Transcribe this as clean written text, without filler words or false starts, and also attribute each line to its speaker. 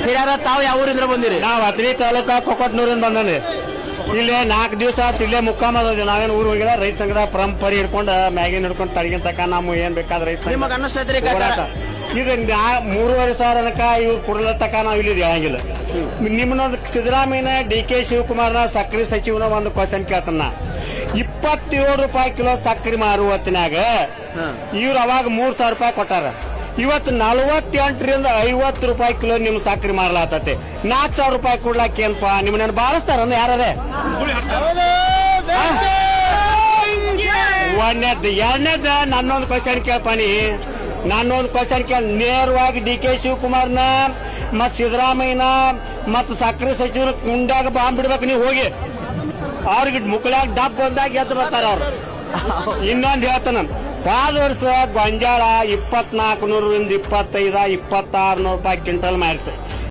Speaker 1: ಹಿರಿಯರ ತಾವು ಯಾವ ಊರಿಂದ ಬಂದಿರಿ?
Speaker 2: ನಾವು ಹತ್ರಿ ತಾಲೂಕಾ ಕೊಕ್ಕಟ್ನೂರಿಂದ ಬಂದನ್ರಿ. ಇಲ್ಲೇ 4 ದಿವಸ ಇಲ್ಲೇ ಮುಕ್ಕಾಮ ನಾವೇನು ಊರು ಹೋಗಿಲ್ಲ. ರೈತ ಸಂಘದ ಪರಂಪರೆ ಹಿಡ್ಕೊಂಡು ಮ್ಯಾಗಿನ ಹಿಡ್ಕೊಂಡು ತಡಗಿನ ತಕ ನಮ್ಮ ಏನ್ ಬೇಕಾದ್ರೆ ರೈತ
Speaker 1: ನಿಮಗೆ ಅನ್ನಿಸ್ತೈತ್ರಿ
Speaker 2: ಇದು 3,500 ತನಕ ಇವ್ರು ಕೊಡಲ ತಕ ನಾವು ಇಲ್ಲಿ ಹೇಳಂಗಿಲ್ಲ. ನಿಮ್ಮನ್ನೊಂದು ಸಿದ್ದರಾಮಯ್ಯನ DK ಶಿವಕುಮಾರ್ನ ಸಕ್ರೆ ಸಚಿವನ ಒಂದು ಕ್ವಶನ್ ಕೇಳ್ತಾನ. 27 ರೂಪಾಯಿ ಕಿಲೋ ಸಕ್ರೆ ಮಾರುವ ಹೊತ್ತಿನಾಗ ಇವ್ರು ಅವಾಗ 3,000 ರೂಪಾಯಿ ಕೊಟ್ಟಾರ. ಇವತ್ತು 48ರಿಂದ 50 ರೂಪಾಯಿ ಕಿಲೋ ನಿಮ್ ಸಕ್ರೆ ಮಾರ್ಲಾತತೆ. 4,000 ರೂಪಾಯಿ ಕೊಡ್ಲಾಕ ಏನಪ್ಪ ನಿಮ್ಮನ್ನ ಬಾರಿಸ್ತಾರ ಯಾರೇ? ಒಂದನೇದ್ದು. ಎರಡನೇದ ನನ್ನೊಂದು ಕ್ವಶನ್ ಕೇಳ್ಪಾನಿ. ನಾನೊಂದು ಕ್ವಶನ್ ಕೇಳ ನೇರವಾಗಿ DK ಶಿವಕುಮಾರ್ನ ಮತ್ ಸಿದ್ದರಾಮಯ್ಯನ ಮತ್ ಸಕ್ರೆ ಸಚಿವರು ಕುಂಡಾಗ ಬಾಂಬ್ ಬಿಡ್ಬೇಕು. ನೀವು ಹೋಗಿ ಅವ್ರಿಗೆ ಮುಕ್ಕಳಾಗ ಡಬ್ ಬಂದಾಗ ಎದ್ದು ಬರ್ತಾರ ಅವ್ರು. ಇನ್ನೊಂದು ಹೇಳ್ತಾನ, ಹೋದ ವರ್ಷ ಗೊಂಜಾಳ 2,400ರಿಂದ 25,000 2,600 ರೂಪಾಯಿ ಕ್ವಿಂಟಲ್ ಮಾರಿತು.